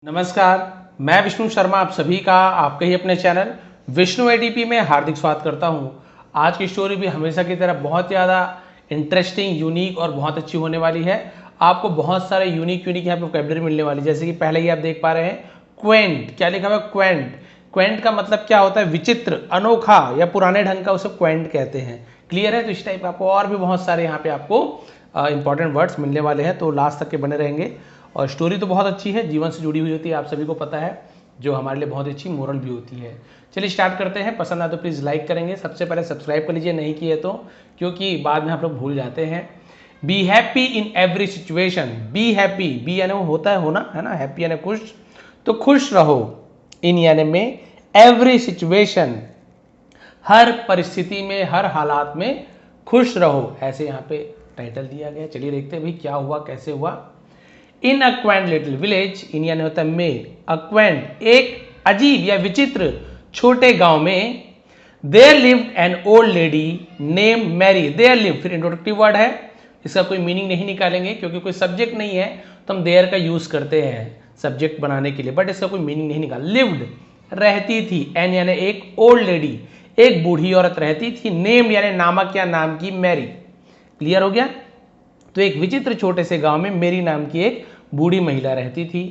नमस्कार, मैं विष्णु शर्मा आप सभी का आपके ही अपने चैनल विष्णु एडीपी में हार्दिक स्वागत करता हूं। आज की स्टोरी भी हमेशा की तरह बहुत ज़्यादा इंटरेस्टिंग, यूनिक और बहुत अच्छी होने वाली है। आपको बहुत सारे यूनिक यहाँ पे वोकैबुलरी मिलने वाली है। जैसे कि पहले ही आप देख पा रहे हैं क्वेंट, क्या लिखा हुआ है क्वेंट। क्वेंट का मतलब क्या होता है? विचित्र, अनोखा या पुराने ढंग का, उसे क्वेंट कहते हैं। क्लियर है? तो इस टाइप का आपको और भी बहुत सारे यहाँ पे आपको इंपॉर्टेंट वर्ड्स मिलने वाले हैं, तो लास्ट तक के बने रहेंगे। और स्टोरी तो बहुत अच्छी है, जीवन से जुड़ी हुई होती है, आप सभी को पता है, जो हमारे लिए बहुत अच्छी मोरल भी होती है। चलिए स्टार्ट करते हैं। पसंद आए तो प्लीज़ लाइक करेंगे, सबसे पहले सब्सक्राइब कर लीजिए नहीं किए तो, क्योंकि बाद में आप लोग भूल जाते हैं। Be happy in every situation. Be happy, be यानी होता है होना, है ना, हैप्पी यानी खुश, तो खुश रहो। इन यानी में, एवरी सिचुएशन हर परिस्थिति में, हर हालात में खुश रहो, ऐसे यहाँ पे टाइटल दिया गया। चलिए देखते हैं भाई क्या हुआ, कैसे हुआ। इन अ क्वेंट लिटिल विलेज, इन यानी होता है में, अक्वेंट एक अजीब या विचित्र छोटे गांव में, there lived an old lady name Mary. There live फिर इंट्रोडक्टिव वर्ड है, इसका कोई मीनिंग नहीं निकालेंगे क्योंकि कोई सब्जेक्ट नहीं है, तो हम देयर का यूज करते हैं सब्जेक्ट बनाने के लिए, बट इसका कोई मीनिंग नहीं निकाल। लिव्ड रहती थी, एन यानी एक, ओल्ड लेडी एक बूढ़ी औरत रहती थी, नेम यानी नामक या नाम की, मैरी। क्लियर हो गया? तो एक विचित्र छोटे से गांव में मेरी नाम की एक बूढ़ी महिला रहती थी।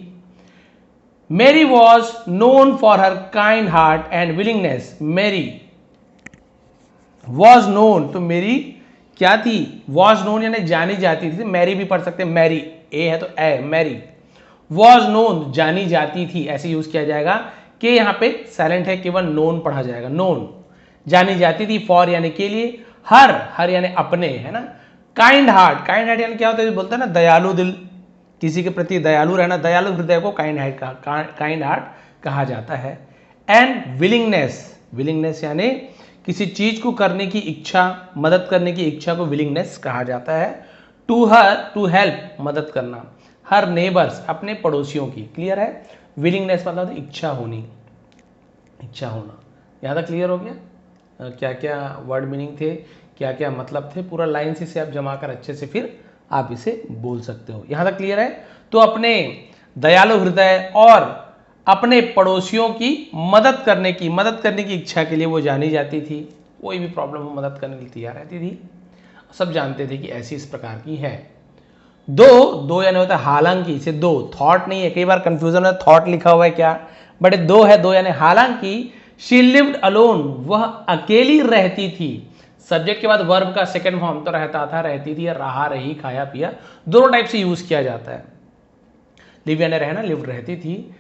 मेरी was known for her kind heart and willingness. मेरी वॉज नोन, तो मेरी क्या थी? वॉज नोन यानी जानी जाती थी, मैरी भी पढ़ सकते हैं, मैरी ए है तो ए, मैरी। वॉज नोन जानी जाती थी, ऐसे यूज किया जाएगा कि यहाँ पे साइलेंट है, केवल नोन पढ़ा जाएगा, नोन जानी जाती थी। फॉर यानी के लिए, हर यानी अपने, है ना। काइंड हार्ट, काइंड हार्ट यानी क्या होता है? बोलते हैं ना दयालु दिल, किसी के प्रति दयालु रहना, दयालु हृदय को काइंड हार्ट कहा जाता है। एंड विलिंगनेस, विलिंगनेस यानी किसी चीज को करने की इच्छा, मदद करने की इच्छा को विलिंगनेस कहा जाता है। टू हर, टू हेल्प मदद करना, हर नेबर्स अपने पड़ोसियों की। क्लियर है? विलिंगनेस मतलब इच्छा होनी, इच्छा होना। यहाँ तक क्लियर हो गया? क्या क्या वर्ड मीनिंग थे, क्या क्या मतलब थे, पूरा लाइन से आप जमा कर अच्छे से फिर आप इसे बोल सकते हो। यहाँ तक क्लियर है? तो अपने दयालु हृदय और अपने पड़ोसियों की मदद करने की इच्छा के लिए वो जानी जाती थी। कोई भी प्रॉब्लम हो मदद करने के लिए तैयार रहती थी। सब जानते थे कि ऐसी इस प्रकार की है। दो यानी होता है हालांकि, इसे दो, थॉट नहीं है, कई बार कंफ्यूजन है, थॉट लिखा हुआ है क्या, बट दो है, दो यानी हालांकि। शी लिव्ड अलोन, वह अकेली रहती थी। सब्जेक्ट के बाद वर्ब का सेकंड फॉर्म तो रहता था, रहती थी, या रहा, रही, खाया पिया, दोनों टाइप से यूज किया जाता है। लिव यानी रहना, लिव्ड रहती थी।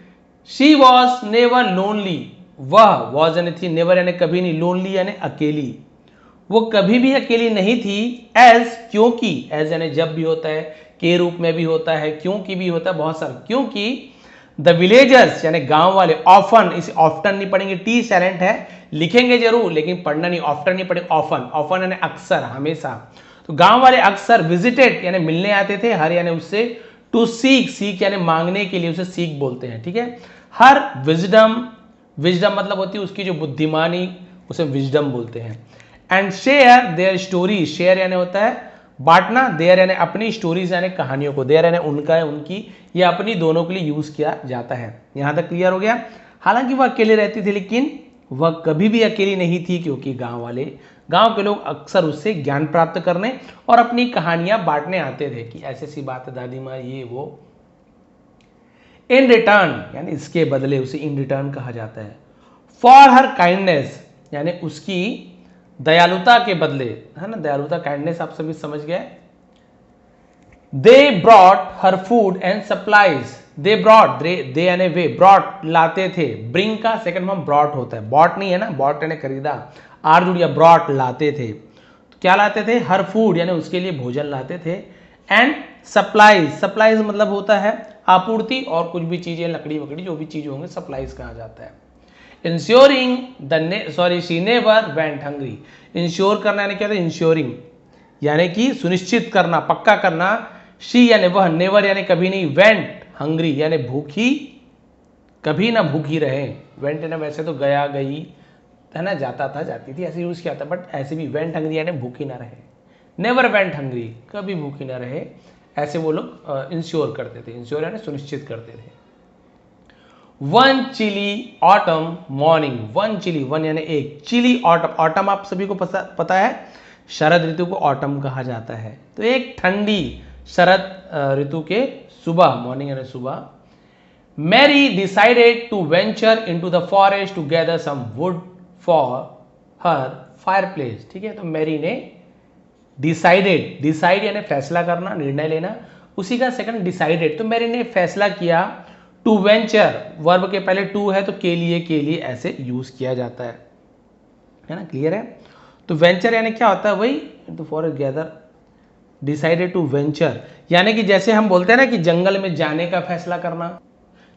शी वॉज नेवर लोनली, वह वॉज यानी थी, नेवर यानी कभी नहीं, लोनली यानी अकेली, वो कभी भी अकेली नहीं थी। एज क्योंकि, एज यानी जब भी होता है, के रूप में भी होता है, क्योंकि भी होता है, बहुत सारा। क्योंकि द विलेजर्स यानी गांव वाले, ऑफन, इसे ऑफ्टन नहीं पढ़ेंगे, टी साइलेंट है, लिखेंगे जरूर लेकिन पढ़ना नहीं, ऑफ्टन नहीं पढ़ेंगे, ऑफन, ऑफन यानी अक्सर, हमेशा। तो गांव वाले अक्सर विजिटेड यानी मिलने आते थे, हर यानी उससे, टू सीक, सीक यानी मांगने के लिए, उसे सीक बोलते हैं, ठीक है। हर विजडम, विजडम मतलब होती है उसकी जो बुद्धिमानी, उसे विजडम बोलते हैं। And share their story, share यानी होता है बांटना, देयर यानी अपनी, स्टोरीज यानी कहानियों को, देयर यानी उनका है, उनकी, या अपनी, दोनों के लिए यूज किया जाता है। यहां तक क्लियर हो गया? हालांकि वह अकेले रहती थी, लेकिन वह कभी भी अकेली नहीं थी, क्योंकि गांव के लोग अक्सर उससे ज्ञान प्राप्त करने और अपनी कहानियां बांटने आते थे कि ऐसी सी बात है दादी माँ, ये वो। इन रिटर्न यानी इसके बदले, उसे इन रिटर्न कहा जाता है। फॉर हर काइंडनेस यानी उसकी दयालुता के बदले, है ना, दयालुता, काइंडनेस आप सभी समझ गए। They brought her food and supplies, they brought, they यानी वे, ब्रॉट लाते थे, ब्रिंग का सेकंड फॉर्म ब्रॉट होता है, बॉट नहीं है ना, बॉट यानी खरीदा, आर जुड़िया, ब्रॉट लाते थे, तो क्या लाते थे? हर फूड यानी उसके लिए भोजन लाते थे। एंड सप्लाईज, सप्लाईज मतलब होता है आपूर्ति, और कुछ भी चीजें, लकड़ी वकड़ी जो भी चीज होंगे, सप्लाईज कहा जाता है। Ensuring she never went hungry, ensure करना यानी क्या था? इंश्योरिंग यानी कि सुनिश्चित करना, पक्का करना। शी यानी वह, नेवर यानी कभी नहीं, वेंट हंग्री यानी भूखी, कभी ना भूखी रहे। वेंट यानी वैसे तो गया, गई, है ना, जाता था, जाती थी, ऐसे यूज किया था, बट ऐसे भी वेंट हंग्री यानी भूखी ना रहे। नेवर वेंट हंग्री, कभी भूखी ना रहे, ऐसे वो लोग इंश्योर करते थे। इंश्योर यानी सुनिश्चित करते थे। One chilly autumn morning, one chilly, one यानी एक, चिली ऑटम, ऑटम आप सभी को पता है शरद ऋतु को ऑटम कहा जाता है। तो एक ठंडी शरद ऋतु के सुबह, मॉर्निंग यानी सुबह, Mary decided to venture into the forest to gather some wood for her fireplace. ठीक है, तो मैरी ने डिसाइडेड, डिसाइड यानी फैसला करना, निर्णय लेना, उसी का सेकंड डिसाइडेड, तो मैरी ने फैसला किया, टू वेंचर, वर्ब के पहले टू है तो के लिए ऐसे यूज किया जाता है ना, क्लियर है। तो वेंचर यानी क्या होता है, वही to forest gather, decided to venture यानी कि जैसे हम बोलते हैं ना कि जंगल में जाने का फैसला करना,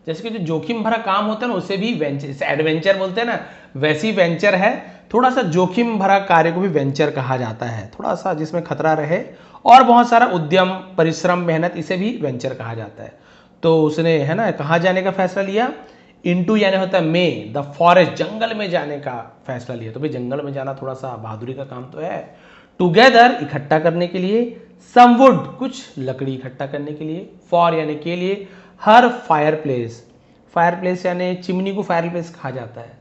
जैसे कि जो जोखिम भरा काम होता है ना उसे भी वेंचर, एडवेंचर बोलते हैं ना, वैसी वेंचर है, थोड़ा सा जोखिम भरा कार्य को भी वेंचर कहा जाता है, थोड़ा सा जिसमें खतरा रहे और बहुत सारा उद्यम, परिश्रम, मेहनत, इसे भी वेंचर कहा जाता है। तो उसने है ना कहाँ जाने का फैसला लिया, इनटू यानी होता है में, द फॉरेस्ट, जंगल में जाने का फैसला लिया। तो भाई जंगल में जाना थोड़ा सा बहादुरी का काम तो है। टुगेदर इकट्ठा करने के लिए, सम वुड कुछ लकड़ी इकट्ठा करने के लिए, फॉर यानी के लिए, हर फायर प्लेस, फायर प्लेस यानी चिमनी को फायर प्लेस कहा जाता है,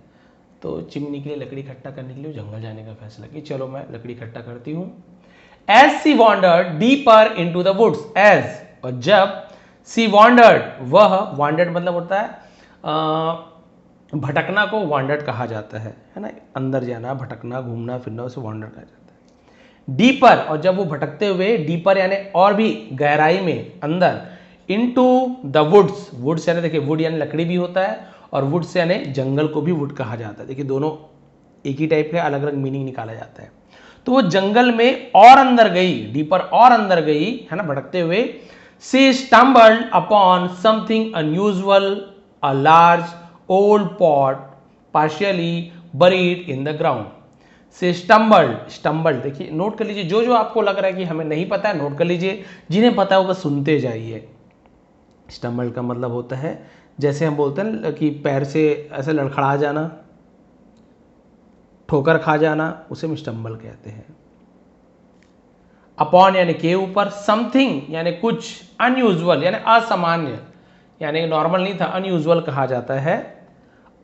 तो चिमनी के लिए लकड़ी इकट्ठा करने के लिए जंगल जाने का फैसला कि चलो मैं लकड़ी इकट्ठा करती हूँ। As she wandered deeper into the woods, as और जब, सी वॉन्डर्ड वह, वॉन्डर्ड मतलब होता है भटकना को वॉन्डर्ड कहा जाता है ना, अंदर जाना, भटकना, घूमना फिरना, उसे वॉन्डर्ड कहा जाता है। डीपर और जब वो भटकते हुए, डीपर यानी और भी गहराई में, अंदर, इनटू द वुड्स, वुड्स यानी देखिए वुड यानी लकड़ी भी होता है और वुड्स यानी जंगल को भी वुड कहा जाता है। देखिए दोनों एक ही टाइप के, अलग अलग मीनिंग निकाला जाता है। तो वो जंगल में और अंदर गई, डीपर और अंदर गई है ना, भटकते हुए। She stumbled upon something unusual, a large old pot partially buried in the ground. She stumbled, stumbled देखिए नोट कर लीजिए, जो जो आपको लग रहा है कि हमें नहीं पता है नोट कर लीजिए, जिन्हें पता है वो बस सुनते जाइए। स्टम्बल्ड का मतलब होता है जैसे हम बोलते हैं कि पैर से ऐसे लड़खड़ा जाना, ठोकर खा जाना, उसे हम स्टम्बल कहते हैं। अपॉन यानी के ऊपर, समथिंग यानी कुछ, अनयूजुअल यानी असामान्य, यानी नॉर्मल नहीं था, अनयूजुअल कहा जाता है।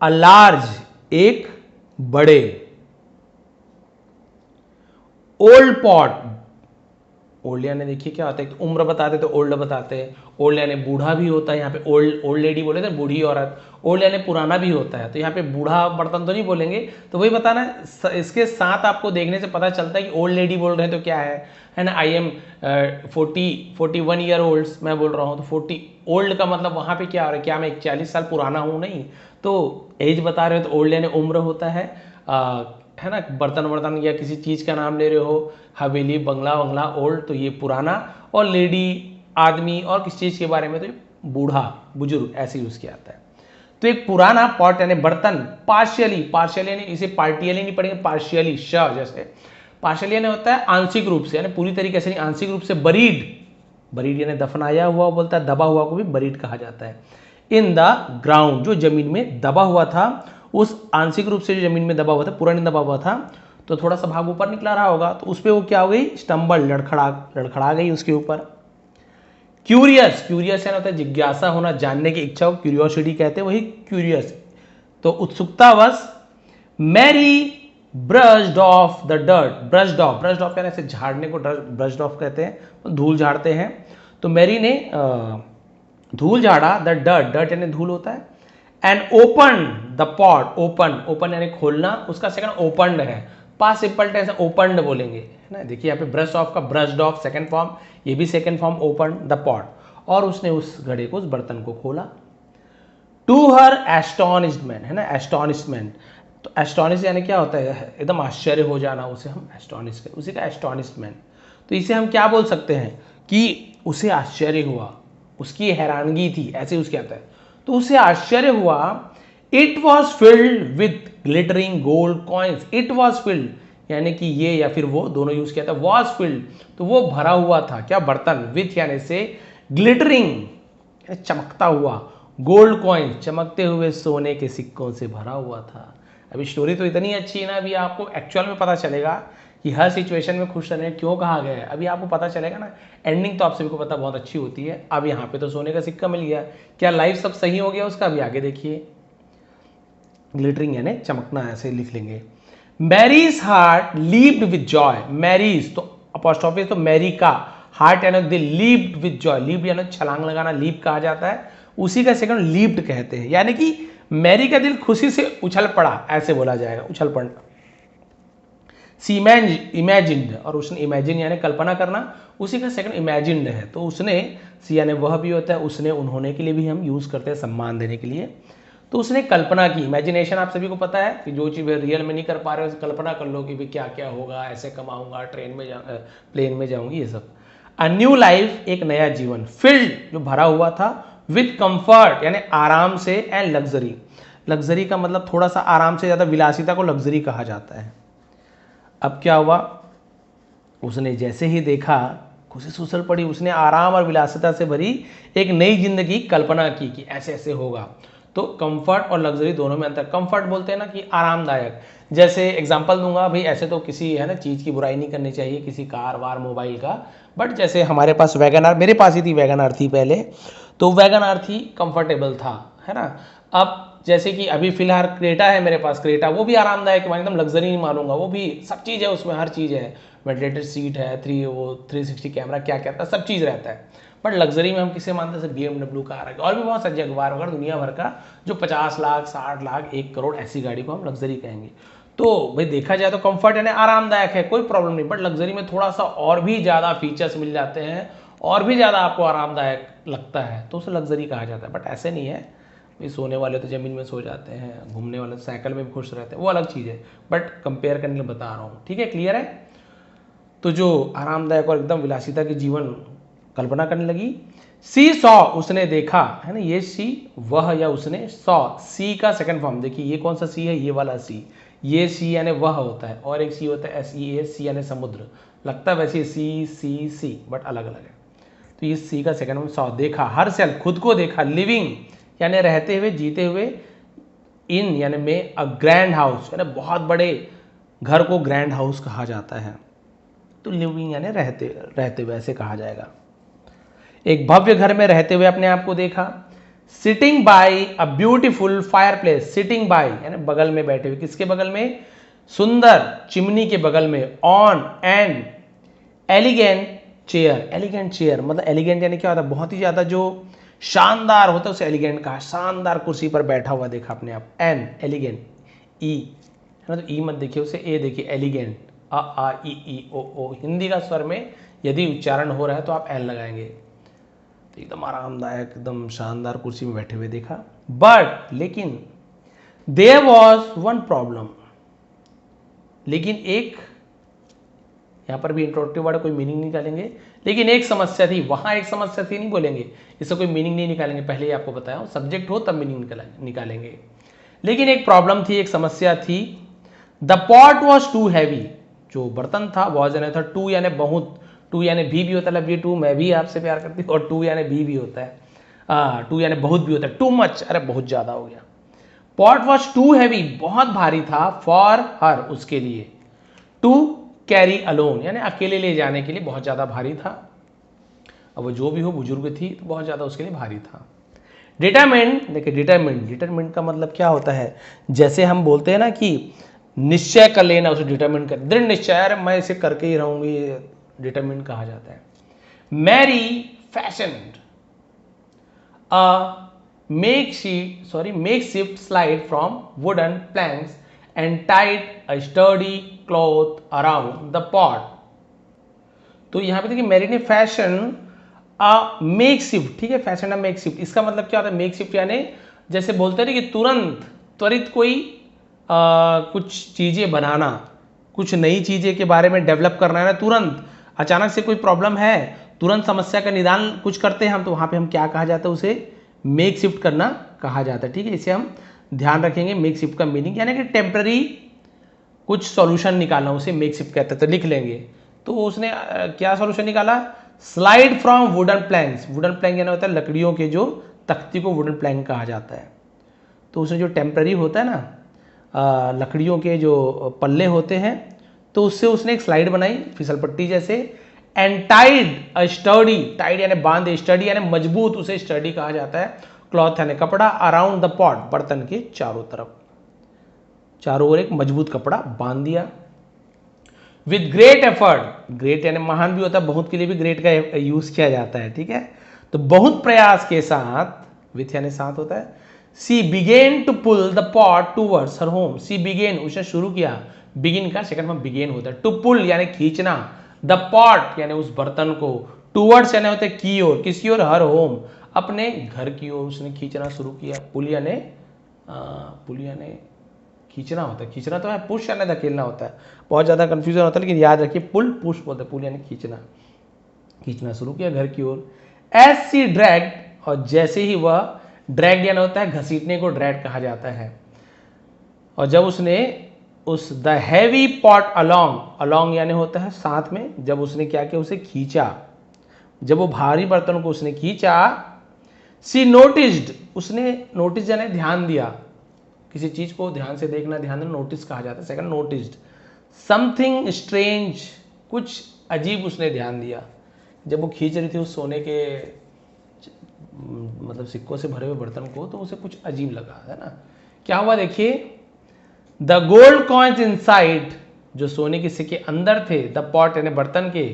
अ लार्ज एक बड़े, ओल्ड पॉट, ओल्ड यानी देखिए क्या होता है, उम्र बताते तो ओल्ड बताते हैं, ओल्ड यानी बूढ़ा भी होता है, यहाँ पे ओल्ड, ओल्ड लेडी बोले थे, बूढ़ी औरत, ओल्ड यानी पुराना भी होता है, तो यहाँ पे बूढ़ा बर्तन तो नहीं बोलेंगे। तो वही बताना, इसके साथ आपको देखने से पता चलता है कि ओल्ड लेडी बोल रहे हैं तो क्या है ना, आई एम 41 ईयर ओल्ड मैं बोल रहा हूँ, तो 40 ओल्ड का मतलब वहाँ पे क्या हो रहा है, क्या मैं 40 साल पुराना हूँ, नहीं, तो एज बता रहे हो तो ओल्ड यानी उम्र होता है ना। बर्तन वर्तन या किसी चीज़ का नाम ले रहे हो, हवेली, बंगला वंगला, ओल्ड, तो ये पुराना, और लेडी आदमी और किसी चीज़ के बारे में तो बूढ़ा, बुजुर्ग, ऐसे यूज़ किया जाता है। तो एक पुराना पॉट यानी बर्तन, पार्शियली, पार्शियली यानी इसे पार्टियली नहीं पढ़ेंगे, पार्शियली, श जैसे, पार्शियली यानी होता है आंशिक रूप से, यानी पूरी तरीके से नहीं, आंशिक रूप से। बरीड, बरीड यानी दफनाया हुआ बोलता है, दबा हुआ को भी बरीड कहा जाता है। इन द ग्राउंड, जो जमीन में दबा हुआ था, उस आंशिक रूप से जो जमीन में दबा हुआ था, पूरा नहीं दबा हुआ था, तो थोड़ा सा भाग ऊपर निकला रहा होगा, तो उस पर वो क्या हो गई, स्टम्बल, लड़खड़ा गई उसके ऊपर। क्यूरियस, क्यूरियस यानी होता है जिज्ञासा होना, जानने की इच्छा को क्यूरियोसिटी कहते हैं, वही क्यूरियस, तो उत्सुकतावश। Mary brushed off the dirt, brushed off, brushed off यानी ऐसे झाड़ने को ब्रश्ड ऑफ कहते हैं, धूल झाड़ते हैं। तो मैरी ने धूल झाड़ा, द डर्ट, डर्ट यानी धूल होता है, and open the pot, open, open यानी खोलना, उसका सेकंड ओपनड है, पास्ट सिंपल टेंस ओपनड बोलेंगे, है ना। देखिए यहाँ पे ब्रश ऑफ का ब्रश्ड ऑफ सेकंड फॉर्म, ये भी second form, open the pot, और उसने उस घड़े को, उस बर्तन को खोला। टू हर एस्टोनिशमेंट, है ना, एस्टोनिशमेंट, तो एस्टोनिश यानी क्या होता है, एकदम आश्चर्य हो जाना, उसे हम एस्टोनिश कहते हैं, उसी का एस्टोनिशमेंट। तो इसे हम क्या बोल सकते हैं कि उसे आश्चर्य हुआ, उसकी हैरानगी थी, ऐसे उसके आता है, तो उसे आश्चर्य हुआ। It was filled with glittering gold coins, it was filled यानी कि ये या फिर वो दोनों यूज किया था, वॉज फिल्ड तो वो भरा हुआ था, क्या बर्तन, विथ यानी से, ग्लिटरिंग चमकता हुआ, गोल्ड कॉइन चमकते हुए सोने के सिक्कों से भरा हुआ था। अभी स्टोरी तो इतनी अच्छी है ना, अभी आपको एक्चुअल में पता चलेगा कि हर सिचुएशन में खुश रहने क्यों कहा गया है, अभी आपको पता चलेगा ना। एंडिंग तो आप सभी को पता बहुत अच्छी होती है। अब यहाँ पे तो सोने का सिक्का मिल गया, क्या लाइफ सब सही हो गया उसका, अभी आगे देखिए। ग्लिटरिंग यानी चमकना, ऐसे लिख लेंगे। Mary's heart leaped with joy, Mary's तो अपॉस्ट्रोफी तो मैरी का, हार्ट यानी दिल, लीव्ड विद जॉय, लीव्ड यानी छलांग लगाना, लीव कहा जाता है, उसी का सेकंड लीव्ड कहते हैं, यानी कि मैरी का दिल खुशी से उछल पड़ा, ऐसे बोला जाएगा, उछल पड़ना। सी इमेजिन्ड, और उसने इमेजिन यानी कल्पना करना, उसी का सेकंड इमेजिन्ड है, तो उसने, सी यानी वह भी होता है, उसने उन्होंने के लिए भी हम यूज करते हैं सम्मान देने के लिए। तो उसने कल्पना की, इमेजिनेशन आप सभी को पता है कि जो चीज़ रियल में नहीं कर पा रहे हो कल्पना कर लो कि भाई क्या क्या होगा, ऐसे कमाऊंगा, ट्रेन में प्लेन में जाऊंगी, ये सब। अ न्यू लाइफ, एक नया जीवन, फिल्ड जो भरा हुआ था, विथ कंफर्ट यानी आराम से, एंड लग्जरी, लग्जरी का मतलब थोड़ा सा आराम से ज़्यादा विलासिता को लग्जरी कहा जाता है। अब क्या हुआ, उसने जैसे ही देखा खुशी से उछल पड़ी, उसने आराम और विलासिता से भरी एक नई जिंदगी कल्पना की कि ऐसे ऐसे होगा। तो कंफर्ट और लग्जरी दोनों में अंतर, कंफर्ट बोलते हैं ना कि आरामदायक, जैसे एग्जांपल दूंगा भाई, ऐसे तो किसी है ना चीज़ की बुराई नहीं करनी चाहिए, किसी कार वार मोबाइल का, बट जैसे हमारे पास वैगन आर, मेरे पास ही थी वैगन आर थी पहले, तो वैगन आर थी, कंफर्टेबल था, है ना। अब जैसे कि अभी फिलहाल क्रेटा है मेरे पास, क्रेटा वो भी आरामदायक है, एकदम लग्जरी नहीं मानूंगा, वो भी सब चीज़ है उसमें, हर चीज़ है, वेंटिलेटेड सीट है, 360 कैमरा, क्या क्या था, सब चीज़ रहता है। बट लग्जरी में हम किसे मानते हैं, BMW कार है, और भी बहुत सारे जगवार वगैरह दुनिया भर का, जो 50 लाख 60 लाख 1 करोड़ ऐसी गाड़ी को हम लग्जरी कहेंगे। तो भाई देखा जाए तो कंफर्ट यानी आरामदायक है, कोई प्रॉब्लम नहीं, बट लग्जरी में थोड़ा सा और भी ज़्यादा फीचर्स मिल जाते हैं, और भी ज़्यादा आपको आरामदायक लगता है, तो उसे लग्जरी कहा जाता है। बट ऐसे नहीं है, भाई सोने वाले तो ज़मीन में सो जाते हैं, घूमने वाले तो साइकिल में भी खुश रहते हैं, वो अलग चीज़ है, बट कंपेयर करने के लिए बता रहा हूँ, ठीक है, क्लियर है। तो जो आरामदायक और एकदम विलासिता के जीवन कल्पना करने लगी। सी सॉ, उसने देखा, है ना, ये सी, वह या उसने, सॉ, सी का सेकंड फॉर्म देखिए, ये कौन सा सी है, ये वाला सी, ये सी यानी वह होता है, और एक सी होता है SEA, सी यानी समुद्र, लगता है वैसे सी बट अलग अलग है। तो ये सी का सेकंड फॉर्म सॉ, देखा, हर सेल्फ, खुद को देखा, लिविंग यानी रहते हुए, जीते हुए, इन यानी में, अ ग्रैंड हाउस यानी बहुत बड़े घर को ग्रैंड हाउस कहा जाता है, तो लिविंग यानी रहते हुए ऐसे कहा जाएगा। एक भव्य घर में रहते हुए अपने आप को देखा। Sitting bye a beautiful fire place, sitting bye यानी बगल में बैठे हुए, किसके बगल में, सुंदर चिमनी के बगल में, on and elegant chair, elegant chair मतलब एलिगेंट यानी क्या होता है, बहुत ही ज्यादा जो शानदार होता है उसे एलिगेंट कहा, शानदार कुर्सी पर बैठा हुआ देखा अपने आप, एन एलिगेंट, ई है ना, तो ई मत देखिए उसे, ए देखिए, एलिगेंट, आ ई ओ, हिंदी का स्वर में यदि उच्चारण हो रहा है तो आप एन लगाएंगे। तो एकदम आरामदायक, एकदम शानदार कुर्सी में बैठे हुए देखा। बट लेकिन देयर वॉज वन प्रॉब्लम, लेकिन एक, यहां पर भी इंट्रोडक्टिव वर्ड, कोई मीनिंग नहीं निकालेंगे, लेकिन एक समस्या थी, वहां एक समस्या थी नहीं बोलेंगे, इससे कोई मीनिंग नहीं निकालेंगे, पहले ही आपको बताया, सब्जेक्ट हो तब मीनिंग निकालेंगे। लेकिन एक प्रॉब्लम थी, एक समस्या थी। The pot was too heavy, जो बर्तन था, वॉज यानी था, टू यानी बहुत, टू यानी भी होता है, लव यू टू, मैं भी आपसे प्यार करती हूँ, और टू यानी भी होता है, टू यानी बहुत भी होता है, टू मच, अरे बहुत ज्यादा हो गया। पॉट वॉज टू हैवी, बहुत भारी था, फॉर हर, उसके लिए, टू कैरी अलोन यानी अकेले ले जाने के लिए बहुत ज्यादा भारी था। अब वो जो भी हो, बुजुर्ग थी तो बहुत ज्यादा उसके लिए भारी था। डिटरमिन्ड, देखिए डिटरमिन्ड का मतलब क्या होता है, जैसे हम बोलते हैं ना कि निश्चय कर लेना, उसे डिटरमिन कर, दृढ़ निश्चय, यार मैं इसे करके ही रहूंगी, डिटरमिन कहा जाता है। Mary fashioned a makeshift slide from wooden planks and tied a sturdy cloth around the pot. तो यहां पे देखिए मैरी ने फैशन मेकशिफ्ट, ठीक है, फैशन मेकशिफ्ट, इसका मतलब क्या होता है, मेकशिफ्ट यानी जैसे बोलते हैं कि तुरंत, त्वरित कोई कुछ चीजें बनाना, कुछ नई चीजें के बारे में डेवलप करना है ना, तुरंत अचानक से कोई प्रॉब्लम है, तुरंत समस्या का निदान कुछ करते हैं हम, तो वहां पे हम क्या कहा जाता है, उसे मेक शिफ्ट करना कहा जाता है, ठीक है, इसे हम ध्यान रखेंगे। मेक शिफ्ट का मीनिंग यानी कि टेम्पररी कुछ सॉल्यूशन निकालना, उसे मेक शिफ्ट कहते हैं, तो लिख लेंगे। तो उसने क्या सॉल्यूशन निकाला, slide from wooden planks, wooden plank यानी होता है लकड़ियों के जो तख्ती को वुडन प्लैंक कहा जाता है। तो उसमें जो टेम्पररी होता है ना, लकड़ियों के जो पल्ले होते हैं, तो उससे उसने एक स्लाइड बनाई फिसल पट्टी जैसे, and tied a sturdy, tied यानी बांधे, स्टडी यानी मजबूत, उसे स्टडी कहा जाता है, क्लॉथ यानी कपड़ा, अराउंड द पॉट बर्तन के चारों तरफ, चारों ओर एक मजबूत कपड़ा बांध दिया। विद ग्रेट एफर्ट, ग्रेट यानी महान भी होता है, बहुत के लिए भी ग्रेट का यूज किया जाता है, ठीक है। तो बहुत प्रयास के साथ, विथ यानी साथ होता है, she began to pull the pot towards her home, she began उसने शुरू किया, बिगिन का सेकंड फॉर्म बिगेन होता है, टू पुल यानी खींचना, द पॉट यानी उस बर्तन को, टूवर्ड्स यानी होता है की ओर, किसी ओर, हर होम अपने घर की ओर उसने खींचना शुरू किया। पुल यानी खींचना होता है, खींचना तो है, पुश यानी धकेलना होता है, बहुत ज्यादा कंफ्यूजन होता है, लेकिन याद रखिए पुल पुश बोलते हैं, पुल यानी खींचना, खींचना शुरू किया घर की ओर। एज सी ड्रैग्ड, और जैसे ही वह, ड्रैग्ड यानी होता है घसीटने को ड्रैग कहा जाता है, और जब उसने उस the heavy pot along, along यानी होता है साथ में, जब उसने क्या किया उसे खींचा, जब वो भारी बर्तन को उसने खींचा, सी नोटिस्ड, उसने नोटिस यानी ध्यान दिया, किसी चीज को ध्यान से देखना, ध्यान देना नोटिस कहा जाता है, सेकंड नोटिस्ड, समथिंग स्ट्रेंज, कुछ अजीब उसने ध्यान दिया, जब वो खींच रही थी उस सोने के मतलब सिक्कों से भरे हुए बर्तन को, तो उसे कुछ अजीब लगा, है ना। क्या हुआ देखिए, द गोल्ड कॉइन्स इनसाइड, जो सोने के सिक्के अंदर थे, द पॉट यानी बर्तन के,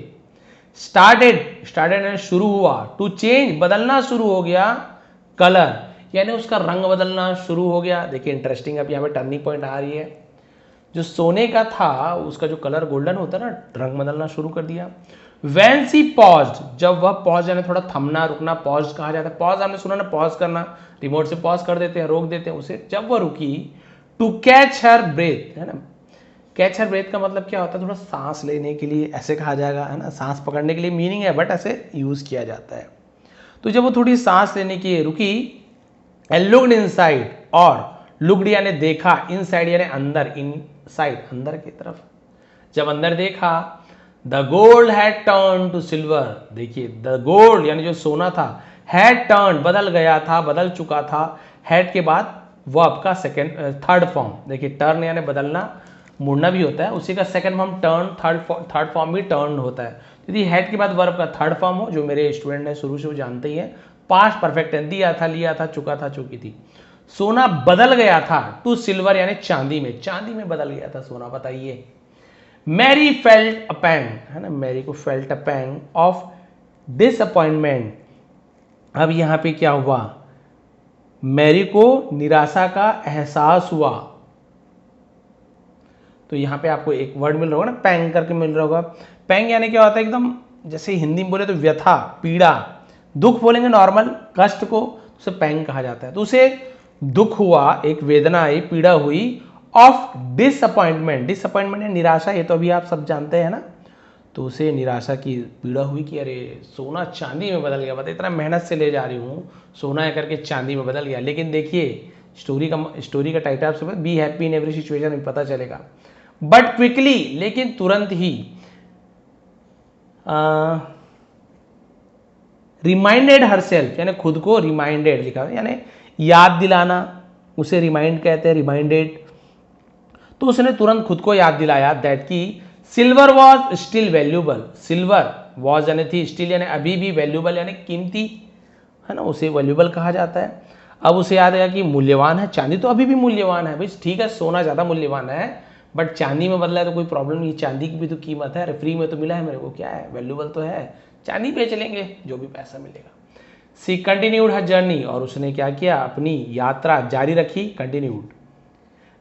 स्टार्टेड यानी शुरू हुआ, टू चेंज बदलना शुरू हो गया, कलर यानी उसका रंग बदलना शुरू हो गया। देखिए इंटरेस्टिंग, अब यहाँ पे टर्निंग पॉइंट आ रही है, जो सोने का था उसका जो कलर गोल्डन होता है ना, रंग बदलना शुरू कर दिया। When she paused, जब वह पॉज यानी थोड़ा थमना रुकना, पॉज कहा जाता है, पॉज हमने सुना ना, पॉज करना, रिमोट से पॉज कर देते हैं, रोक देते हैं उसे, जब वह रुकी, टू कैच हर ब्रेथ, है ना, कैच हर ब्रेथ का मतलब क्या होता है, थोड़ा सांस लेने के लिए ऐसे कहा जाएगा, है ना, सांस पकड़ने के लिए मीनिंग है, बट ऐसे यूज किया जाता है। तो जब वो थोड़ी सांस लेने की रुकी, एंड लुक्ड इनसाइड, और लुक्ड यानी देखा, इनसाइड यानी अंदर, इनसाइड अंदर की तरफ, जब अंदर देखा, the gold had turn to silver, देखिए द गोल्ड यानी जो सोना था, हैड टर्न बदल गया था, बदल चुका था, हैड के बाद वर्ब का सेकंड थर्ड फॉर्म, देखिए टर्न यानी बदलना, मुड़ना भी होता है, उसी का second form turn, third form भी टर्न होता है। यदि हैड के बाद वर्ब का थर्ड फॉर्म हो, जो मेरे स्टूडेंट ने शुरू से वो जानते ही है, पास्ट परफेक्ट है, दिया था, लिया था, चुका था, चुकी थी, सोना बदल गया था, टू सिल्वर यानी चांदी में, चांदी में बदल गया था सोना, बताइए। मैरी फेल्ट अ पैंग, है ना, मैरी को felt a pang of disappointment. अब यहां पे क्या हुआ, मैरी को निराशा का एहसास हुआ, तो यहां पे आपको एक वर्ड मिल रहा होगा ना, पैंग करके मिल रहा होगा। पैंग यानी क्या होता है, एकदम जैसे हिंदी में बोले तो व्यथा, पीड़ा, दुख बोलेंगे नॉर्मल, कष्ट को, उसे पैंग कहा जाता है। तो उसे दुख हुआ, एक वेदना आई, पीड़ा हुई, ऑफ डिसअपॉइंटमेंट, डिसअपॉइंटमेंट है निराशा, ये तो अभी आप सब जानते हैं ना, तो उसे निराशा की पीड़ा हुई कि अरे सोना चांदी में बदल गया, बता इतना मेहनत से ले जा रही हूँ, सोना है करके चांदी में बदल गया। लेकिन देखिए स्टोरी का टाइटल आपसे B happy in every situation में पता चलेगा, बट क्विकली, लेकिन तुरंत ही, रिमाइंडेड हरसेल्फ यानी खुद को, रिमाइंडेड लिखा है यानी याद दिलाना, उसे रिमाइंड कहते हैं, रिमाइंडेड। तो उसने तुरंत खुद को याद दिलाया दैट की silver was still valuable, silver was यानी थी, स्टिल यानी अभी भी, वैल्यूबल यानी कीमती, है ना, उसे वैल्यूबल कहा जाता है। अब उसे याद आया कि मूल्यवान है, चांदी तो अभी भी मूल्यवान है, भाई ठीक है सोना ज़्यादा मूल्यवान है, बट चांदी में बदला है तो कोई प्रॉब्लम नहीं, चांदी की भी तो कीमत है, फ्री में तो मिला है मेरे को, क्या है वैल्यूबल तो है, चांदी बेच लेंगे जो भी पैसा मिलेगा। सी कंटिन्यूड हर जर्नी, और उसने क्या किया, अपनी यात्रा जारी रखी, कंटिन्यूड।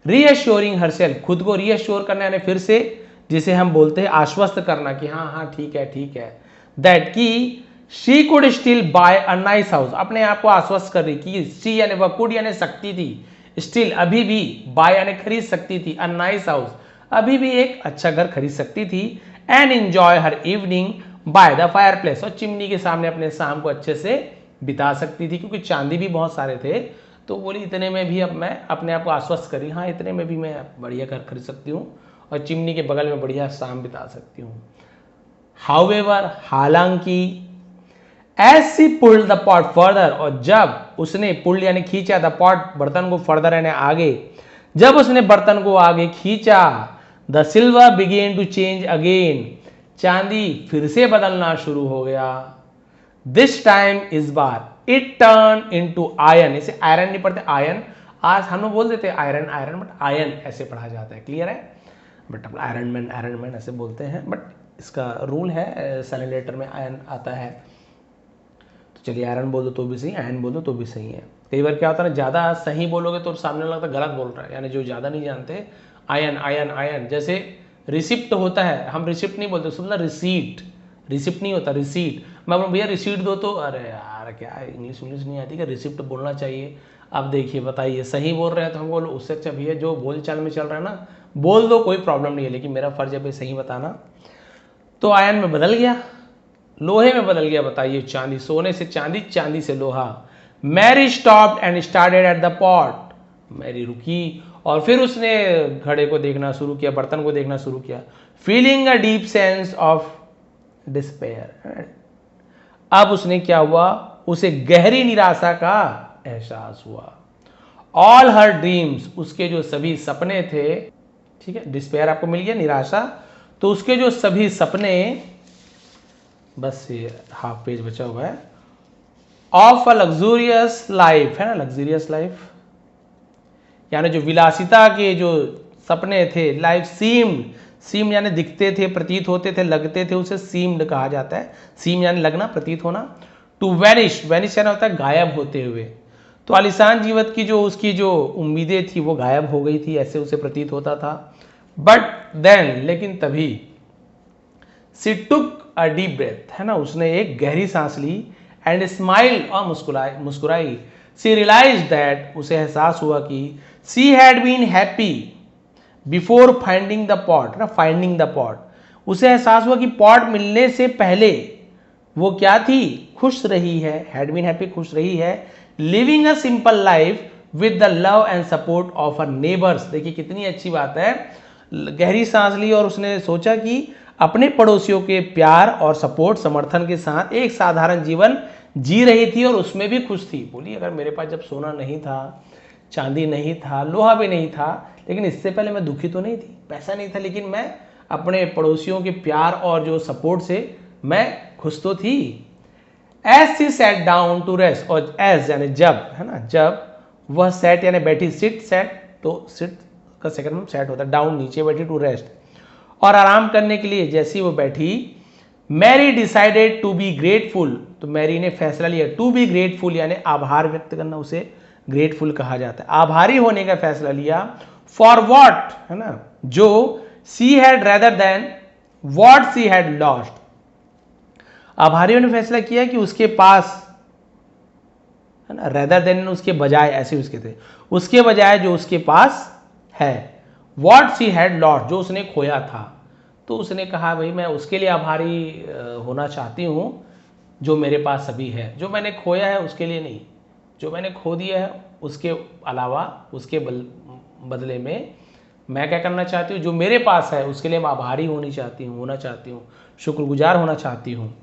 रीअश्योरिंग हरसेल्फ, खुद को रीअश्योर करना यानी फिर से, जिसे हम बोलते हैं आश्वस्त करना कि हाँ हाँ ठीक है, दैट की she could still buy a nice house, अपने आप को आश्वस्त कर रही कि सी यानी वह, कुड यानी सकती थी, स्टिल अभी भी, बाय यानी खरीद सकती थी, अ नाइस हाउस अभी भी एक अच्छा घर खरीद सकती थी, and enjoy her evening by the fire place, और चिमनी के सामने अपने शाम को अच्छे से बिता सकती थी, क्योंकि चांदी भी बहुत सारे थे, तो बोली इतने में भी अब मैं अपने आप को आश्वस्त करी, हाँ इतने में भी मैं बढ़िया घर खरीद सकती हूँ और चिमनी के बगल में बढ़िया शाम बिता सकती हूँ। हाउएवर, हालांकि, as she pulled the pot further, और जब उसने पुल्ड यानी खींचा, द पॉट बर्तन को, फर्दर यानी आगे, जब उसने बर्तन को आगे खींचा, the silver began to change again, चांदी फिर से बदलना शुरू हो गया। दिस टाइम इस बार इट टर्न इनटू आयन, इसे आयरन नहीं पढ़ते आयन, आज हम लोग बोल देते हैं आयरन आयरन, बट आयन ऐसे पढ़ा जाता है, क्लियर है। बट आयरन मैन ऐसे बोलते हैं, बट इसका रूल है साइलेंट लेटर में आयन आता है। तो चलिए आयरन बोल दो तो भी सही, आयन बोल दो तो भी सही है। कई बार क्या होता है ना, ज़्यादा सही बोलोगे तो सामने लगता है गलत बोल रहा है, यानी जो ज़्यादा नहीं जानते आयन आयन आयन। जैसे रिसिप्ट होता है, हम रिसिप्ट नहीं बोलते, सुनना रिसीट, रिसिप्ट नहीं होता रिसीट। मैं बोलूँ भैया रिसीट दो तो अरे यार क्या इंग्लिश नहीं आती, क्या रिसिप्ट बोलना चाहिए। अब देखिए बताइए सही बोल रहे हैं तो हम बोलो, उससे अच्छा भैया जो बोल चाल में चल रहा है ना बोल दो, कोई प्रॉब्लम नहीं है, लेकिन मेरा फर्ज है भाई सही बताना। तो आयन में बदल गया, लोहे में बदल गया, बताइए चांदी, सोने से चांदी, चांदी से लोहा। Mary stopped and started at the pot, Mary रुकी और फिर उसने घड़े को देखना शुरू किया, बर्तन को देखना शुरू किया। Feeling a deep sense of despair, अब उसने क्या हुआ, उसे गहरी निराशा का एहसास हुआ। ऑल हर ड्रीम्स, उसके जो सभी सपने थे, ठीक है, डिस्पेयर आपको मिल गया निराशा, तो उसके जो सभी सपने, बस ये हाफ पेज बचा हुआ है, ऑफ अ लग्जूरियस लाइफ, है ना, लग्जूरियस लाइफ यानी जो विलासिता के जो सपने थे, लाइफ सीम्ड यानी दिखते थे, प्रतीत होते थे, लगते थे, उसे सीम्ड कहा जाता है। सीम यानी लगना, प्रतीत होना। टू वैनिश, वैनिश यानी होता है गायब होते हुए। तो आलिशान जीवन की जो उसकी जो उम्मीदें थी वो गायब हो गई थी, ऐसे उसे प्रतीत होता था। बट देन, लेकिन तभी, सी टुक अ डीप ब्रेथ, है ना, उसने एक गहरी सांस ली, एंड स्माइल, और मुस्कुराई। सी रियलाइज दैट, उसे एहसास हुआ कि she had been happy before finding the pot, ना, फाइंडिंग द पॉट, उसे एहसास हुआ कि पॉट मिलने से पहले वो क्या थी, खुश रही है, हैड बीन हैप्पी, खुश रही है। Living a simple life with the love and support of her neighbours, देखिए कितनी अच्छी बात है। गहरी सांस ली और उसने सोचा कि अपने पड़ोसियों के प्यार और सपोर्ट, समर्थन के साथ एक साधारण जीवन जी रही थी और उसमें भी खुश थी। बोलिए अगर मेरे पास जब सोना नहीं था, चांदी नहीं था, लोहा भी नहीं था, लेकिन इससे पहले मैं दुखी तो नहीं थी, पैसा नहीं था, लेकिन मैं अपने पड़ोसियों के प्यार और जो सपोर्ट से मैं खुश तो थी। As she sat down to rest, और एज यानी जब, है ना, जब वह सेट यानी बैठी, सिट सेट, तो सिट का सेकंड में सेट होता है, डाउन नीचे बैठी, टू रेस्ट और आराम करने के लिए जैसी वो बैठी। Mary decided to be grateful, तो मैरी ने फैसला लिया, टू बी ग्रेटफुल यानी आभार व्यक्त करना, उसे ग्रेटफुल कहा जाता है, आभारी होने का फैसला लिया। फॉर वॉट, है ना, जो she had rather than what she had lost, आभारियों ने फैसला किया कि उसके पास, है ना, रेदर देन उसके बजाय, ऐसे उसके थे, उसके बजाय जो उसके पास है। वॉट सी हैड लॉस्ट, जो उसने खोया था, तो उसने कहा भाई मैं उसके लिए आभारी होना चाहती हूँ जो मेरे पास अभी है, जो मैंने खोया है उसके लिए नहीं, जो मैंने खो दिया है उसके अलावा, उसके बदले में मैं क्या करना चाहती हूँ, जो मेरे पास है उसके लिए मैं आभारी होना चाहती हूँ, शुक्रगुजार होना चाहती हूँ।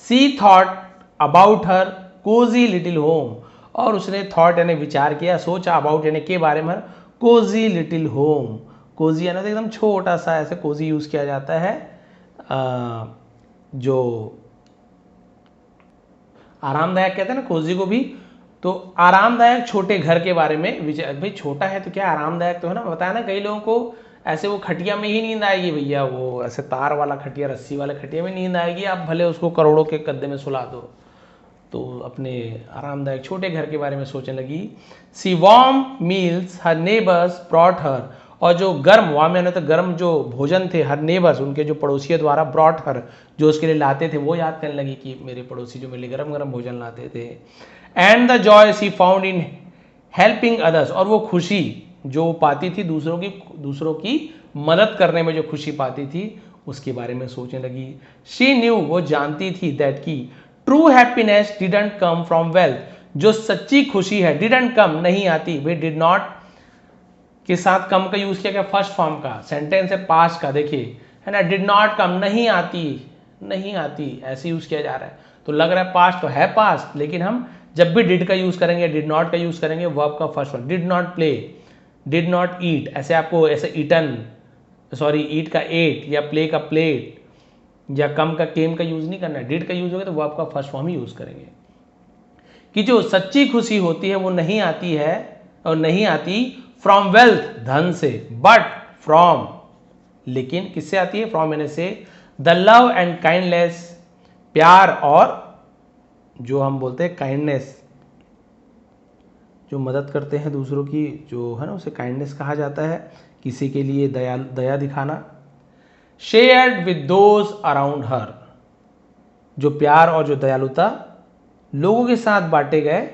She thought about her cosy little home, और उसने थॉट यानी विचार किया, सोचा, अबाउट यानी के बारे में, कोजी लिटिल होम, कोजी यानी तो एकदम छोटा सा, ऐसे कोजी यूज़ किया जाता है जो आरामदायक कहते हैं ना कोजी को भी, तो आरामदायक छोटे घर के बारे में विचार, भाई छोटा है तो क्या आरामदायक तो है ना, बताया ना, कई लोगों को ऐसे वो खटिया में ही नींद आएगी भैया, वो ऐसे तार वाला खटिया, रस्सी वाला खटिया में नींद आएगी, आप भले उसको करोड़ों के गद्दे में सुला दो, तो अपने आरामदायक छोटे घर के बारे में सोचने लगी। सी वार्म मील्स हर नेबर्स ब्रॉट हर, और जो गर्म, वार्म यानी तो गर्म जो भोजन थे, हर नेबर्स उनके जो पड़ोसियों द्वारा, ब्रॉट हर जो उसके लिए लाते थे, वो याद करने लगी कि मेरे पड़ोसी जो मेरे लिए गर्म गर्म भोजन लाते थे। And the joy she found in helping others, और वो खुशी जो पाती थी दूसरों की मदद करने में, जो खुशी पाती थी उसके बारे में सोचने लगी। शी न्यू, वो जानती थी, दैट की true happiness didn't come from wealth, जो सच्ची खुशी है, डिडंट कम नहीं आती, वे डिड नॉट के साथ कम का यूज किया गया फर्स्ट फॉर्म का, सेंटेंस है पास्ट का, देखिए है ना, डिड नॉट कम नहीं आती ऐसे यूज किया जा रहा है, तो लग रहा है पास्ट, तो है पास्ट, लेकिन हम जब भी डिड का यूज करेंगे, डिड नॉट का यूज करेंगे, वर्ब का first form, did not play, did not eat, ऐसे आपको ऐसे ईटन सॉरी ईट का एट या प्ले का प्लेट या कम का केम का यूज नहीं करना है, डिड का यूज होगा तो वो आपका फर्स्ट फॉर्म ही यूज करेंगे। कि जो सच्ची खुशी होती है वो नहीं आती है और नहीं आती फ्रॉम वेल्थ धन से, बट फ्रॉम, लेकिन किससे आती है, फ्रॉम यानी से द लव एंड काइंडनेस, प्यार और जो हम बोलते हैं काइंडनेस, जो मदद करते हैं दूसरों की, जो है ना उसे काइंडनेस कहा जाता है, किसी के लिए दया दिखाना। शेयर्ड विद दोज अराउंड हर, जो प्यार और जो दयालुता लोगों के साथ बांटे गए,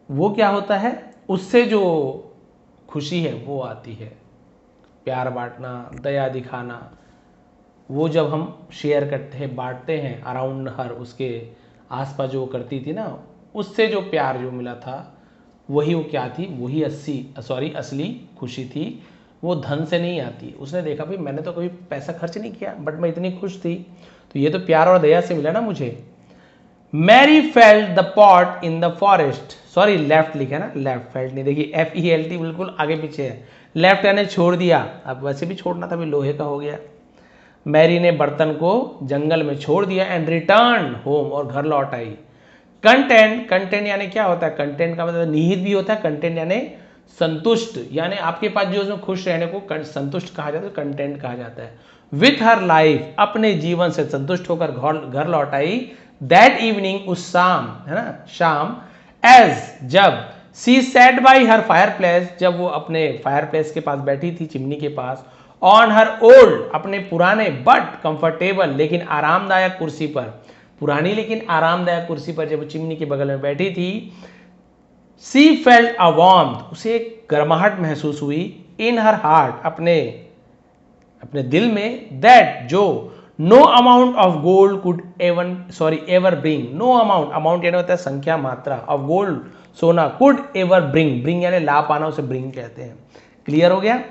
वो क्या होता है, उससे जो खुशी है वो आती है। प्यार बांटना, दया दिखाना, वो जब हम शेयर करते हैं, बांटते हैं अराउंड हर, उसके आसपास जो करती थी ना, उससे जो प्यार जो मिला था वही वो क्या थी, वही असली खुशी थी। वो धन से नहीं आती। उसने देखा भाई मैंने तो कभी पैसा खर्च नहीं किया बट मैं इतनी खुश थी, तो ये तो प्यार और दया से मिला ना मुझे। Mary felt the pot in the forest, sorry left लिखा है ना, लेफ्ट फेल्ट नहीं, देखिए FELT बिल्कुल आगे पीछे है। लेफ्ट यानी छोड़ दिया, अब वैसे भी छोड़ना था, भी लोहे का हो गया। मैरी ने बर्तन को जंगल में छोड़ दिया एंड रिटर्न होम, और घर लौट आई। कंटेंट यानी क्या होता है, कंटेंट का मतलब निहित भी होता है, कंटेंट यानी संतुष्ट, यानी आपके पास जो उसमें खुश रहने को संतुष्ट कहा जाता है, कंटेंट कहा जाता है। विथ हर लाइफ, अपने जीवन से संतुष्ट होकर घर लौट आई। दैट इवनिंग, उस शाम, है ना शाम, एज जब, she sat by her fireplace, जब वो अपने फायर प्लेस के पास बैठी थी, चिमनी के पास, ऑन हर ओल्ड, अपने पुराने बट कंफर्टेबल, लेकिन आरामदायक कुर्सी पर, पुरानी लेकिन आरामदायक कुर्सी पर जब वो चिमनी के बगल में बैठी थी, सी फेल्ट अ वार्मथ, उसे एक गर्माहट महसूस हुई, इन हर हार्ट, अपने दिल में, दैट जो no amount of gold could ever bring, no amount यानी होता है संख्या, मात्रा, ऑफ गोल्ड सोना, कुड एवर ब्रिंग यानी ला पाना, उसे ब्रिंग कहते हैं। क्लियर हो गया।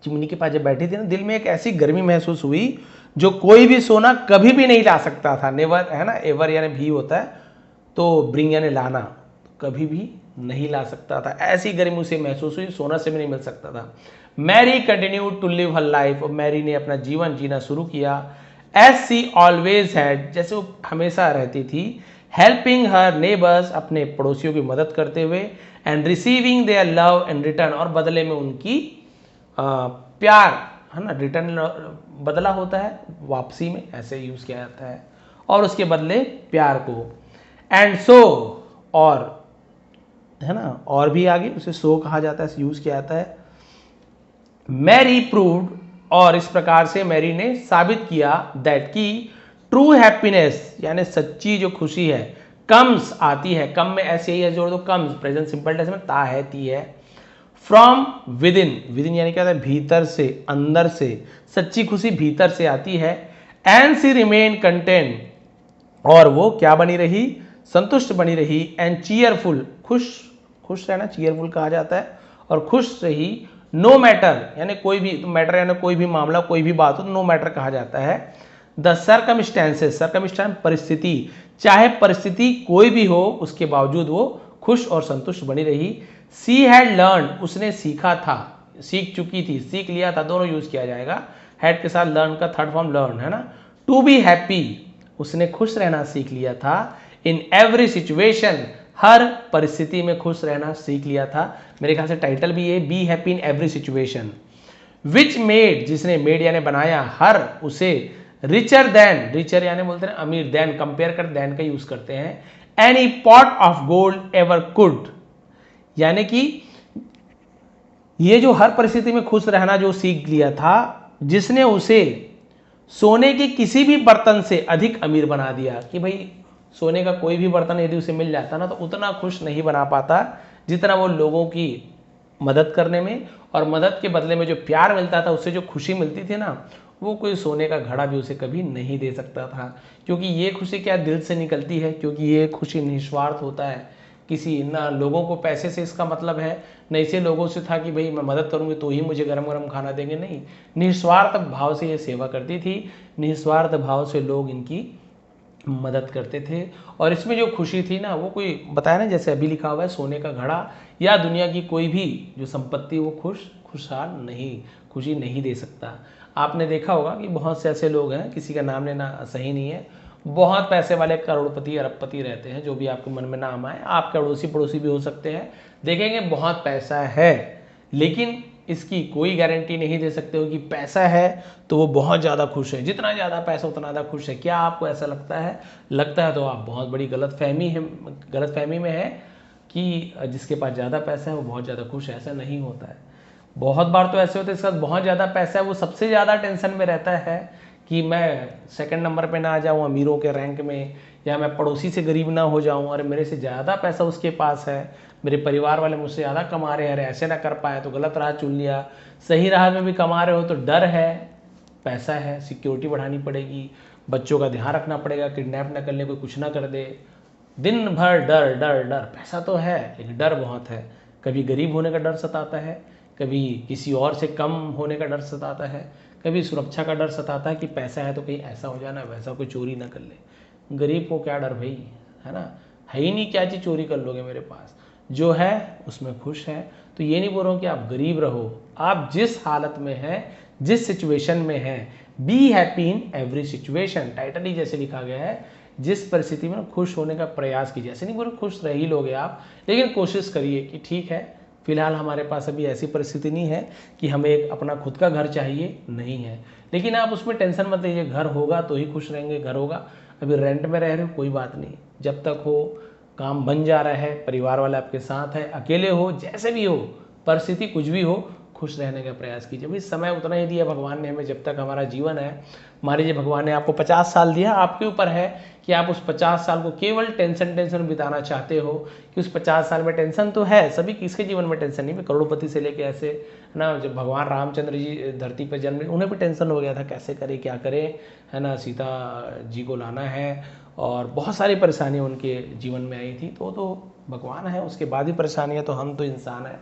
चिमनी के पास जब बैठी थी ना, दिल में एक ऐसी गर्मी महसूस हुई जो कोई भी सोना कभी भी नहीं ला सकता था। नेवर है ना, एवर यानी भी होता है, तो ब्रिंग यानी लाना, कभी भी नहीं ला सकता था। ऐसी गर्मी उसे महसूस हुई, सोना से भी नहीं मिल सकता था। Mary continued to live her life, और मैरी ने अपना जीवन जीना शुरू किया, एज सी ऑलवेज हैड, जैसे वो हमेशा रहती थी, हेल्पिंग हर नेबर्स, अपने पड़ोसियों की मदद करते हुए, and receiving their love and return, और बदले में उनकी प्यार, है ना, रिटर्न बदला होता है वापसी में, ऐसे यूज किया जाता है, और उसके बदले प्यार को। एंड सो, और है ना, और भी आगे उसे सो कहा जाता है, यूज किया जाता है। मैरी प्रूव्ड, और इस प्रकार से मैरी ने साबित किया, दैट की ट्रू हैप्पीनेस यानी सच्ची जो खुशी है, कम्स आती है, कम में ऐसे ही है जोड़ दो, कम्स प्रेजेंट सिंपल टेंस में ता है ती है, फ्रॉम विदिन यानी क्या होता है, भीतर से, अंदर से, सच्ची खुशी भीतर से आती है। एंड सी रिमेन कंटेंट, और वो क्या बनी रही, संतुष्ट बनी रही। एंड चीयरफुल, खुश रहना चीयरफुल कहा जाता है, और खुश रही। नो मैटर यानी कोई भी, तो मैटर यानी कोई भी मामला, कोई भी बात हो तो नो मैटर कहा जाता है। द सर्कमस्टेंसेस, परिस्थिति, चाहे परिस्थिति कोई भी हो उसके बावजूद वो खुश और संतुष्ट बनी रही। सी हैड लर्न, उसने सीखा था, सीख चुकी थी, सीख लिया था, दोनों यूज किया जाएगा। हैड के साथ लर्न का थर्ड फॉर्म लर्न, है ना। टू बी हैप्पी, उसने खुश रहना सीख लिया था। इन एवरी सिचुएशन, हर परिस्थिति में खुश रहना सीख लिया था। मेरे ख्याल से टाइटल भी ये, B happy in every situation. Which made, जिसने मेड यानी बनाया, हर उसे, रिचर देन, रिचर यानी बोलते हैं अमीर, देन कंपेयर कर देन का यूज करते हैं, any pot of gold ever could, यानी कि ये जो हर परिस्थिति में खुश रहना जो सीख लिया था, जिसने उसे सोने के किसी भी बर्तन से अधिक अमीर बना दिया। कि भाई सोने का कोई भी बर्तन यदि उसे मिल जाता ना, तो उतना खुश नहीं बना पाता जितना वो लोगों की मदद करने में, और मदद के बदले में जो प्यार मिलता था, उससे जो खुशी मिलती थी ना, वो कोई सोने का घड़ा भी उसे कभी नहीं दे सकता था। क्योंकि ये खुशी क्या दिल से निकलती है, क्योंकि ये खुशी निस्वार्थ होता है। किसी ना लोगों को पैसे से इसका मतलब है, न इसे लोगों से था कि भाई मैं मदद करूंगी तो ही मुझे गरम गरम खाना देंगे, नहीं, निस्वार्थ भाव से ये सेवा करती थी, निस्वार्थ भाव से लोग इनकी मदद करते थे। और इसमें जो खुशी थी ना, वो कोई बताया ना, जैसे अभी लिखा हुआ है, सोने का घड़ा या दुनिया की कोई भी जो संपत्ति वो खुशहाल नहीं, खुशी नहीं दे सकता। आपने देखा होगा कि बहुत से ऐसे लोग हैं, किसी का नाम लेना सही नहीं है, बहुत पैसे वाले करोड़पति अरबपति रहते हैं, जो भी आपके मन में नाम आए, आपके अड़ोसी पड़ोसी भी हो सकते हैं, देखेंगे बहुत पैसा है, लेकिन इसकी कोई गारंटी नहीं दे सकते हो कि पैसा है तो वो बहुत ज़्यादा खुश है, जितना ज़्यादा पैसा उतना ज़्यादा खुश है। क्या आपको ऐसा लगता है? लगता है तो आप बहुत बड़ी गलतफहमी में है कि जिसके पास ज़्यादा पैसा है वो बहुत ज़्यादा खुश है। ऐसा नहीं होता है। बहुत बार तो ऐसे होते हैं, इसके पास बहुत ज़्यादा पैसा है, वो सबसे ज़्यादा टेंशन में रहता है कि मैं सेकंड नंबर पे ना आ जाऊँ अमीरों के रैंक में, या मैं पड़ोसी से गरीब ना हो जाऊँ, अरे मेरे से ज़्यादा पैसा उसके पास है, मेरे परिवार वाले मुझसे ज़्यादा कमा रहे हैं, अरे ऐसे ना कर पाए तो गलत राह चुन लिया, सही राह में भी कमा रहे हो तो डर है, पैसा है, सिक्योरिटी बढ़ानी पड़ेगी, बच्चों का ध्यान रखना पड़ेगा, किडनैप ना कर ले, कोई कुछ ना कर दे, दिन भर डर डर डर। पैसा तो है लेकिन डर बहुत है। कभी गरीब होने का डर सताता है, कभी किसी और से कम होने का डर सताता है, कभी सुरक्षा का डर सताता है कि पैसा है तो कहीं ऐसा हो जाना, वैसा कोई चोरी ना कर ले। गरीब को क्या डर भाई, है ना, है ही नहीं, क्या चीज़ चोरी कर लोगे मेरे पास, जो है उसमें खुश है। तो ये नहीं बोल रहा हूँ कि आप गरीब रहो, आप जिस हालत में हैं, जिस सिचुएशन में हैं, be happy in every situation. Title ही जैसे लिखा गया है, जिस परिस्थिति में खुश होने का प्रयास कीजिए। ऐसे नहीं बोल खुश रह ही लोगे आप, लेकिन कोशिश करिए कि ठीक है, फिलहाल हमारे पास अभी ऐसी परिस्थिति नहीं है कि हमें एक अपना खुद का घर चाहिए, नहीं है, लेकिन आप उसमें टेंशन मत लीजिए, घर होगा तो ही खुश रहेंगे, घर होगा। अभी रेंट में रह रहे हो कोई बात नहीं, जब तक हो, काम बन जा रहा है, परिवार वाले आपके साथ है, अकेले हो, जैसे भी हो, परिस्थिति कुछ भी हो, खुश रहने का प्रयास कीजिए। भाई समय उतना ही दिया भगवान ने हमें, जब तक हमारा जीवन है। मान लीजिए भगवान ने आपको 50 साल दिया, आपके ऊपर है कि आप उस 50 साल को केवल टेंशन बिताना चाहते हो, कि उस 50 साल में टेंशन तो है, सभी किसके जीवन में टेंशन नहीं, करोड़पति से लेके ऐसे, है ना, जब भगवान रामचंद्र जी धरती पर जन्म, उन्हें भी टेंशन हो गया था, कैसे करे क्या करे, है ना, सीता जी को लाना है, और बहुत सारी परेशानियाँ उनके जीवन में आई थी। तो भगवान है, उसके बाद भी परेशानियाँ, तो हम तो इंसान हैं।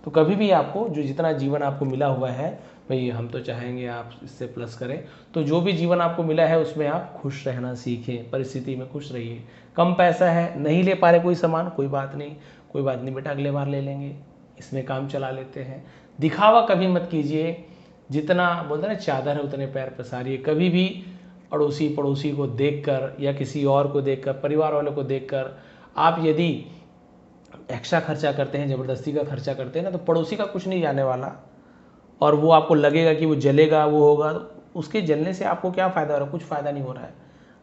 तो कभी भी आपको जो जितना जीवन आपको मिला हुआ है, भाई हम तो चाहेंगे आप इससे प्लस करें, तो जो भी जीवन आपको मिला है उसमें आप खुश रहना सीखें, परिस्थिति में खुश रहिए। कम पैसा है, नहीं ले पा रहे कोई सामान, कोई बात नहीं बेटा, अगले बार ले लेंगे, इसमें काम चला लेते हैं। दिखावा कभी मत कीजिए, जितना बोलते हैं ना चादर है उतने पैर पसारिए। कभी भी अड़ोसी पड़ोसी को देखकर या किसी और को देखकर, परिवार वालों को देखकर आप यदि एक्स्ट्रा खर्चा करते हैं, ज़बरदस्ती का खर्चा करते हैं ना, तो पड़ोसी का कुछ नहीं जाने वाला, और वो आपको लगेगा कि वो जलेगा, वो होगा, तो उसके जलने से आपको क्या फ़ायदा हो रहा है? कुछ फ़ायदा नहीं हो रहा है,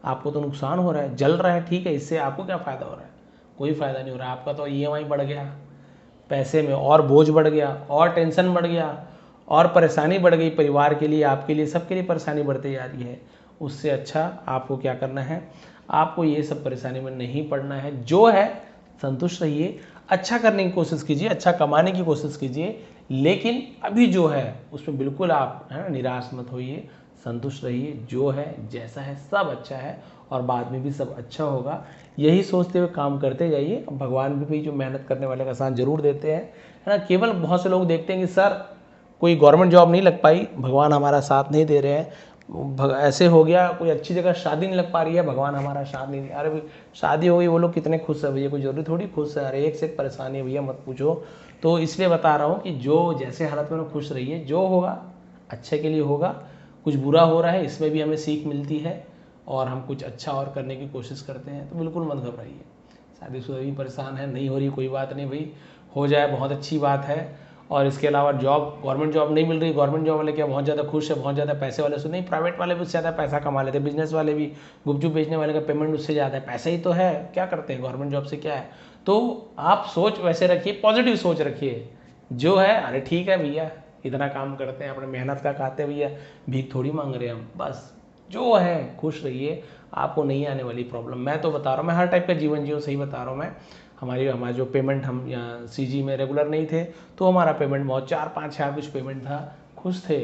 आपको तो नुकसान हो रहा है। जल रहा है ठीक है, इससे आपको क्या फ़ायदा हो रहा है? कोई फ़ायदा नहीं हो रहा है। आपका तो EMI बढ़ गया, पैसे में और बोझ बढ़ गया, और टेंशन बढ़ गया, और परेशानी बढ़ गई, परिवार के लिए, आपके लिए, सबके लिए परेशानी बढ़ती जा रही है। उससे अच्छा आपको क्या करना है, आपको ये सब परेशानी में नहीं पड़ना है। जो है संतुष्ट रहिए, अच्छा करने की कोशिश कीजिए, अच्छा कमाने की कोशिश कीजिए, लेकिन अभी जो है उसमें बिल्कुल आप, है ना, निराश मत होइए, संतुष्ट रहिए। जो है जैसा है सब अच्छा है, और बाद में भी सब अच्छा होगा। यही सोचते हुए काम करते जाइए। भगवान भी जो मेहनत करने वाले का साथ जरूर देते हैं, है ना। केवल बहुत से लोग देखते हैं कि सर कोई गवर्नमेंट जॉब नहीं लग पाई, भगवान हमारा साथ नहीं दे रहे हैं, ऐसे हो गया, कोई अच्छी जगह शादी नहीं लग पा रही है, भगवान हमारा साथ नहीं दे। अरे भाई शादी हो गई, वो लोग कितने खुश है भैया, कोई जरूरी थोड़ी खुश है, अरे एक से एक परेशानी है भैया, मत पूछो। तो इसलिए बता रहा हूँ कि जो जैसे हालत में खुश रहिए, जो होगा अच्छे के लिए होगा। कुछ बुरा हो रहा है, इसमें भी हमें सीख मिलती है, और हम कुछ अच्छा और करने की कोशिश करते हैं, तो बिल्कुल मत घबराइए। शादीशुदा भी परेशान है, नहीं हो रही कोई बात नहीं भाई, हो जाए बहुत अच्छी बात है। और इसके अलावा जॉब, गवर्नमेंट जॉब नहीं मिल रही, गवर्नमेंट जॉब वाले क्या बहुत ज़्यादा खुश है, बहुत ज़्यादा पैसे वाले से नहीं, प्राइवेट वाले भी उससे ज़्यादा पैसा कमा लेते हैं, बिजनेस वाले भी, गुपचुप बेचने वाले का पेमेंट उससे ज़्यादा है, पैसा ही तो है, क्या करते हैं, गवर्नमेंट जॉब से क्या है। तो आप सोच वैसे रखिए, पॉजिटिव सोच रखिए, जो है अरे ठीक है भैया, इतना काम करते हैं, अपने मेहनत का खाते हैं भैया, भीख थोड़ी मांग रहे हैं हम, बस जो है खुश रहिए, आपको नहीं आने वाली प्रॉब्लम। मैं तो बता रहा हूँ, मैं हर टाइप का जीवन जीवन सही बता रहा हूँ मैं। हमारा जो पेमेंट, हम यहाँ CG में रेगुलर नहीं थे, तो हमारा पेमेंट बहुत 4-5 हज़ार कुछ पेमेंट था, खुश थे,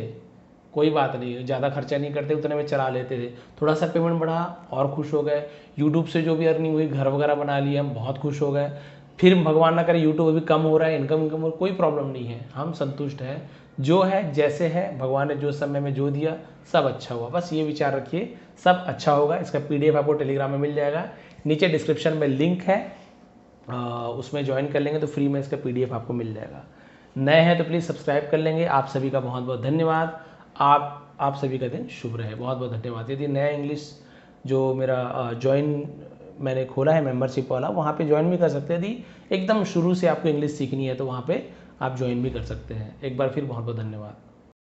कोई बात नहीं, ज़्यादा खर्चा नहीं करते, उतने में चला लेते थे। थोड़ा सा पेमेंट बढ़ा और खुश हो गए। यूट्यूब से जो भी अर्निंग हुई, घर वगैरह बना लिए, हम बहुत खुश हो गए। फिर भगवान ना करे यूट्यूब अभी कम हो रहा है, इनकम कोई प्रॉब्लम नहीं है, हम संतुष्ट हैं। जो है जैसे है, भगवान ने जो समय में जो दिया सब अच्छा हुआ, बस ये विचार रखिए, सब अच्छा होगा। इसका PDF आपको टेलीग्राम में मिल जाएगा, नीचे डिस्क्रिप्शन में लिंक है, उसमें ज्वाइन कर लेंगे तो फ्री में इसका PDF आपको मिल जाएगा। नए हैं तो प्लीज़ सब्सक्राइब कर लेंगे। आप सभी का बहुत बहुत धन्यवाद। आप सभी का दिन शुभ रहे, बहुत बहुत धन्यवाद। यदि नया इंग्लिश जो मेरा ज्वाइन मैंने खोला है मेंबरशिप वाला, वहाँ पे ज्वाइन भी कर सकते हैं। यदि एकदम शुरू से आपको इंग्लिश सीखनी है तो वहाँ पे आप ज्वाइन भी कर सकते हैं। एक बार फिर बहुत बहुत धन्यवाद।